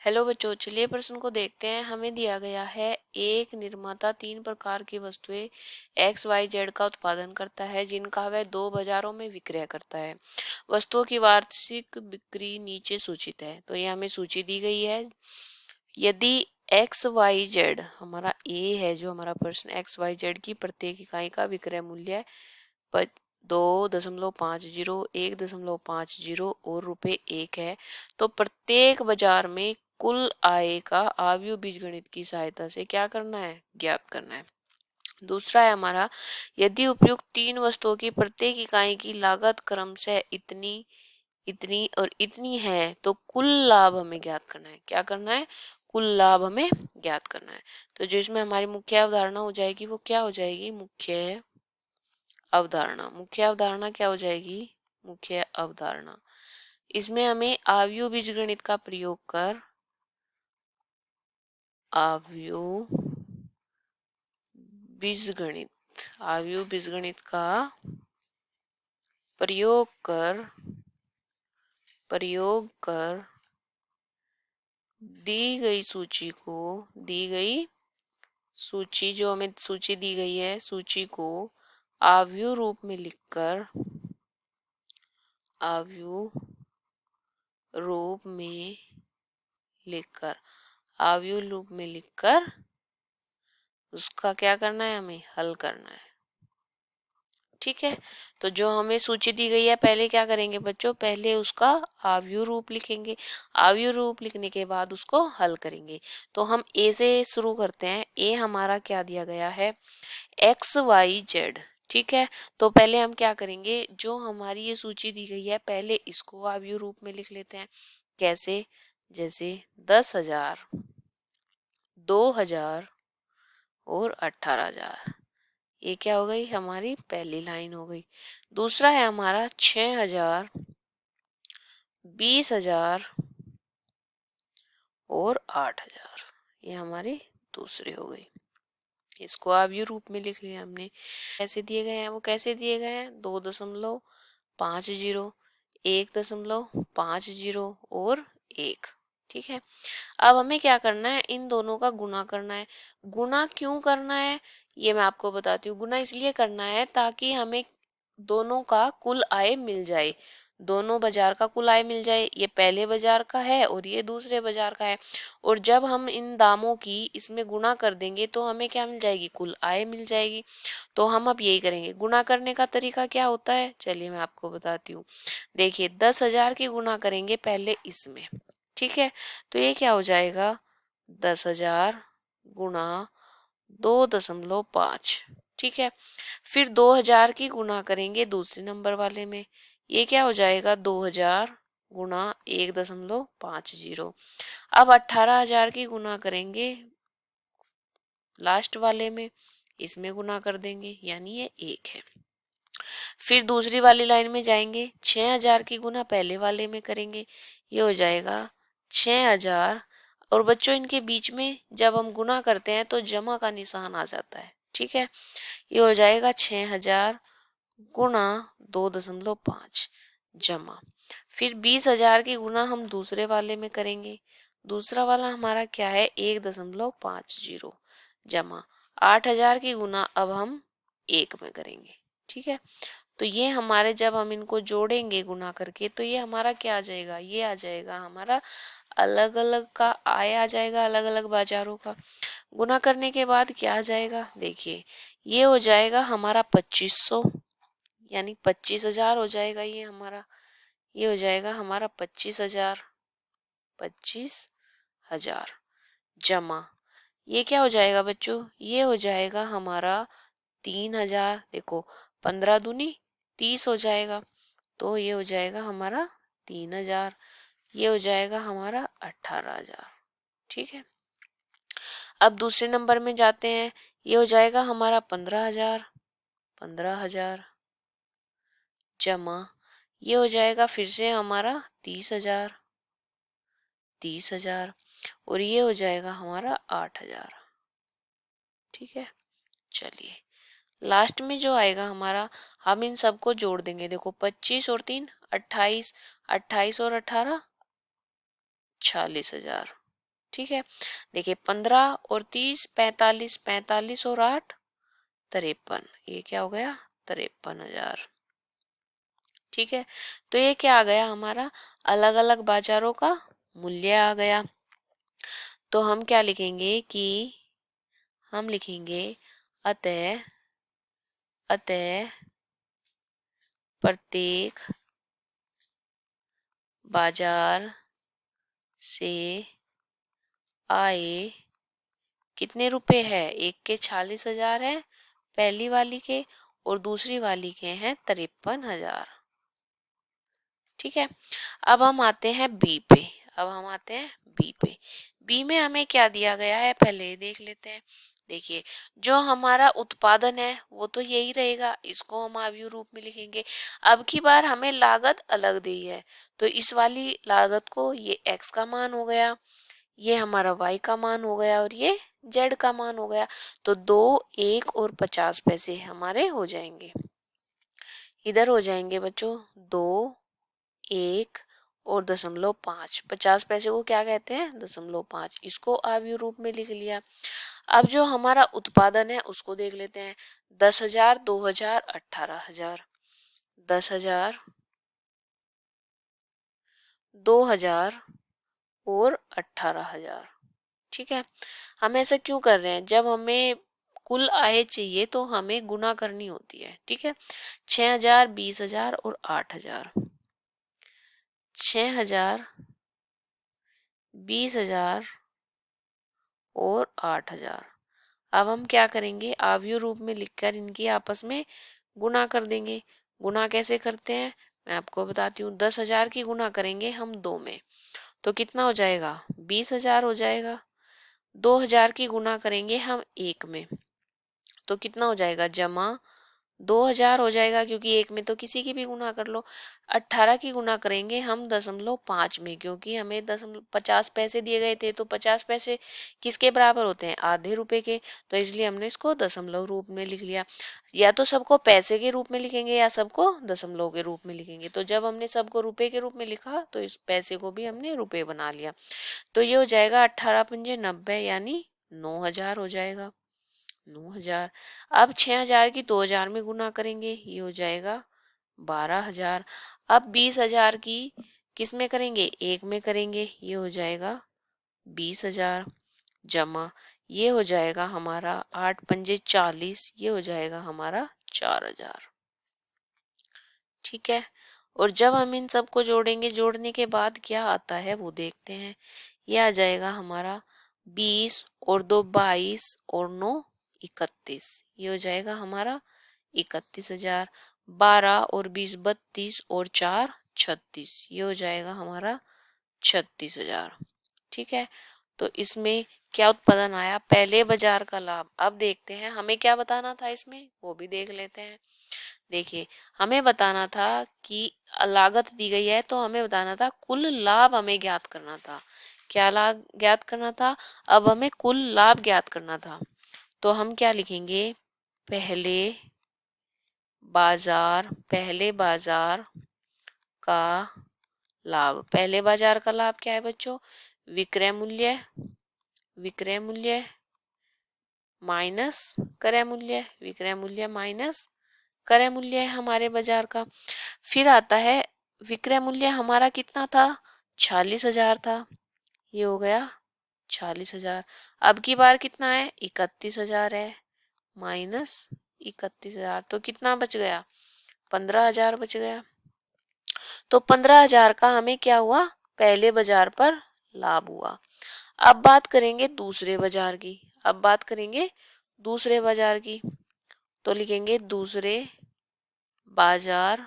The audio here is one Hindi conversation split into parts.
हेलो बच्चों, चलिए प्रश्न को देखते हैं। हमें दिया गया है एक निर्माता 3 प्रकार की वस्तुएं एक्स वाई जेड का उत्पादन करता है जिनका वह 2 बाजारों में विक्रय करता है। वस्तुओं की वार्षिक बिक्री नीचे सूचित है। तो ये हमें सूची दी गई है। यदि एक्स वाई जेड हमारा ए है, जो हमारा प्रश्न एक्स वाई जेड की प्रत्येक इकाई का विक्रय मूल्य 2.50, 1.50 और ₹1 है, तो प्रत्येक बाजार में कुल आय का आव्यूह बीजगणित की सहायता से क्या करना है, ज्ञात करना है। दूसरा है हमारा, यदि उपयुक्त 3 वस्तुओं की प्रत्येक इकाई की लागत क्रमशः इतनी इतनी और इतनी है तो कुल लाभ हमें ज्ञात करना है। क्या करना है? कुल लाभ हमें ज्ञात करना है। तो जो इसमें हमारी मुख्य अवधारणा हो जाएगी वो क्या हो जाएगी? मुख्य अवधारणा। मुख्य अवधारणा क्या हो जाएगी? मुख्य अवधारणा। इसमें हमें आव्यूह बीजगणित का प्रयोग कर आव्यूह बीजगणित का प्रयोग कर दी गई सूची जो हमें सूची दी गई है, सूची को आव्यूह रूप में लिखकर आव्यूह रूप में लिखकर उसका क्या करना है? हमें हल करना है। ठीक है, तो जो हमें सूची दी गई है, पहले क्या करेंगे बच्चों? पहले उसका आव्यूह रूप लिखेंगे। आव्यूह रूप लिखने के बाद उसको हल करेंगे। तो हम ए से शुरू करते हैं। ए हमारा क्या दिया गया है? X Y Z. ठीक है, तो पहले हम क्या करेंगे? जो हमारी ये सूची दी गई है, पहले इसको आव्यूह रूप में लिख लेते हैं। कैसे? जैसे 10,000, 2,000 और 18,000। ये क्या हो गई? हमारी पहली लाइन हो गई। दूसरा है हमारा 6,000, 20,000 और 8,000। ये हमारी दूसरी हो गई। इसको आव्यूह रूप में लिख लिया हमने। कैसे दिए गए हैं? वो कैसे दिए गए हैं? 2.50, 1.50 और 1। ठीक है, अब हमें क्या करना है? इन दोनों का गुणा करना है। गुणा क्यों करना है ये मैं आपको बताती हूँ। गुणा इसलिए करना है ताकि हमें दोनों का कुल आय मिल जाए। दोनों बाजार का कुल आय मिल जाए। ये पहले बाजार का है और ये दूसरे बाजार का है, और जब हम इन दामों की इसमें गुणा कर देंगे तो हमें क्या मिल जाएगी? कुल आय मिल जाएगी। तो हम अब यही करेंगे। गुणा करने का तरीका क्या होता है? चलिए मैं आपको बताती हूँ। देखिए, 10,000 की गुणा करेंगे पहले इसमें। ठीक है, तो ये क्या हो जाएगा? 10,000 गुणा 2.5। ठीक है, फिर 2,000 की गुणा करेंगे दूसरे नंबर वाले में। ये क्या हो जाएगा? 2,000 गुणा 1.50। अब 18,000 की गुणा करेंगे लास्ट वाले में, इसमें गुणा कर देंगे, यानी ये 1 है। फिर दूसरी वाली लाइन में जाएंगे, 6,000 की गुना पहले वाले में करेंगे। ये हो जाएगा 6,000, और बच्चों इनके बीच में जब हम गुना करते हैं तो जमा का निशान आ जाता है। ठीक है, ये हो जाएगा 6,000 गुणा 2.5 जमा। फिर 20,000 की गुना हम दूसरे वाले में करेंगे। दूसरा वाला हमारा क्या है? 1.50 जमा 8,000 की गुना अब हम 1 में करेंगे। ठीक है, तो ये हमारे जब हम इनको जोड़ेंगे गुना करके तो ये हमारा क्या आ जाएगा? ये आ जाएगा हमारा अलग अलग का आय आ जाएगा, अलग अलग बाजारों का। गुना करने के बाद क्या आ जाएगा? देखिए, ये हो जाएगा हमारा 2,500, यानी 25,000 हो जाएगा ये हमारा। ये हो जाएगा हमारा 25,000, 25,000 जमा, ये क्या हो जाएगा बच्चों? ये हो जाएगा हमारा 3,000। देखो, 15 दूनी 30 हो जाएगा, तो ये हो जाएगा हमारा 3,000। ये हो जाएगा हमारा 18,000। ठीक है, अब दूसरे नंबर में जाते हैं। ये हो जाएगा हमारा 15,000, 15,000 जमा, ये हो जाएगा फिर से हमारा 30,000, 30,000, और ये हो जाएगा हमारा 8,000। ठीक है, चलिए लास्ट में जो आएगा हमारा, हम इन सबको जोड़ देंगे। देखो, 25 और 3 28, 28 और 18 46,000। ठीक है, देखिए 15 और 30 45, 45 और 8 53, ये क्या हो गया 53,000। ठीक है, तो ये क्या आ गया हमारा अलग अलग बाजारों का मूल्य आ गया। तो हम क्या लिखेंगे कि हम लिखेंगे अतः अतः प्रत्येक बाजार से आए कितने रुपए है, एक के 46,000 है पहली वाली के, और दूसरी वाली के हैं 53,000। ठीक है, अब हम आते हैं बी पे। अब हम आते हैं बी पे। बी में हमें क्या दिया गया है पहले देख लेते हैं। देखिए, जो हमारा उत्पादन है वो तो यही रहेगा, इसको हम आव्यूह रूप में लिखेंगे। अब की बार हमें लागत अलग दी है, तो इस वाली लागत को ये x का मान हो गया, ये हमारा y का मान हो गया, और ये z का मान हो गया। तो 2, 1 और 50 पैसे हमारे हो जाएंगे। इधर हो जाएंगे बच्चों 2, 1 और 0.5। 50 पैसे को क्या कहते हैं 0.5। इसको आव्यूह रूप में लिख लिया। अब जो हमारा उत्पादन है उसको देख लेते हैं। 10,000, 2,000, 18,000। 10,000, 2,000 और 18,000। ठीक है, हम ऐसा क्यों कर रहे हैं, जब हमें कुल आय चाहिए तो हमें गुना करनी होती है। ठीक है, 6,000, 20,000 और 8,000। 6,000, 20,000 और 8,000। अब हम क्या करेंगे, आव्यूह रूप में लिखकर इनकी आपस में गुना कर देंगे। गुना कैसे करते हैं मैं आपको बताती हूँ। 10,000 की गुना करेंगे हम 2 में, तो कितना हो जाएगा 20,000 हो जाएगा। 2,000 की गुना करेंगे हम 1 में, तो कितना हो जाएगा जमा 2,000 हो जाएगा, क्योंकि 1 में तो किसी की भी गुना कर लो। 18 की गुना करेंगे हम 0.5 में, क्योंकि हमें 50 पैसे दिए गए थे, तो 50 पैसे किसके बराबर होते हैं आधे रुपए के, तो इसलिए हमने इसको दशमलव रूप में लिख लिया। या तो सबको पैसे के रूप में लिखेंगे या सबको दशमलव के रूप में लिखेंगे। तो जब हमने सबको रुपए के रूप में लिखा तो इस पैसे को भी हमने रुपए बना लिया। तो ये हो जाएगा 18 पंजे 90, यानी 9,000 हो जाएगा। 9,000। अब 6,000 की 2,000 में गुना करेंगे, ये हो जाएगा 12,000। अब 20,000 की किस में करेंगे 1 में करेंगे, ये हो जाएगा 20,000, जमा ये हो जाएगा हमारा 8 पंजे 40, ये हो जाएगा हमारा 4,000। ठीक है, और जब हम इन सबको जोड़ेंगे, जोड़ने के बाद क्या आता है वो देखते हैं। ये आ जाएगा हमारा 20 और 2 22 और 9 31, ये हो जाएगा हमारा 31,000। 12 और 20 32 और 4 36, ये हो जाएगा हमारा 36,000। ठीक है, तो इसमें क्या उत्पादन आया, पहले बाजार का लाभ। अब देखते हैं हमें क्या बताना था इसमें, वो भी देख लेते हैं। देखिए, हमें बताना था कि लागत दी गई है, तो हमें बताना था कुल लाभ हमें ज्ञात करना था। क्या लाभ ज्ञात करना था, अब हमें कुल लाभ ज्ञात करना था। तो हम क्या लिखेंगे, पहले बाजार का लाभ। पहले बाजार का लाभ क्या है बच्चों, विक्रय मूल्य, विक्रय मूल्य माइनस क्रय मूल्य, विक्रय मूल्य माइनस क्रय मूल्य है हमारे बाजार का। फिर आता है विक्रय मूल्य हमारा कितना था 46,000 था, ये हो गया 46,000। अब की बार कितना है 31,000 है, माइनस 31,000, तो कितना बच गया 15,000 बच गया। तो 15,000 का हमें क्या हुआ, पहले बाजार पर लाभ हुआ। अब बात करेंगे दूसरे बाजार की। अब बात करेंगे दूसरे बाजार की, तो लिखेंगे दूसरे बाजार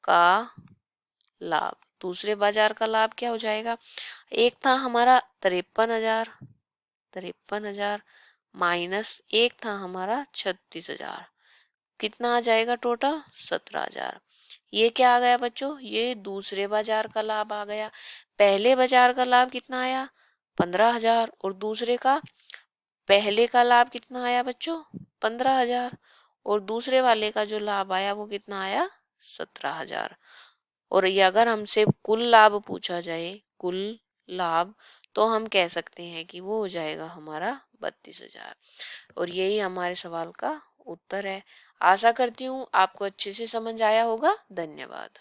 का लाभ। दूसरे बाजार का लाभ क्या हो जाएगा, एक था हमारा 53,000, 53,000 माइनस एक था हमारा 36,000, कितना आ जाएगा टोटल 17,000। ये क्या आ गया बच्चों, ये दूसरे बाजार का लाभ आ गया। पहले बाजार का लाभ कितना आया 15,000, और दूसरे का पहले का लाभ कितना आया बच्चों 15,000, और दूसरे वाले का जो लाभ आया वो कितना आया 17,000। और ये अगर हमसे कुल लाभ पूछा जाए, कुल लाभ, तो हम कह सकते हैं कि वो हो जाएगा हमारा 32,000। और यही हमारे सवाल का उत्तर है। आशा करती हूँ आपको अच्छे से समझ आया होगा। धन्यवाद।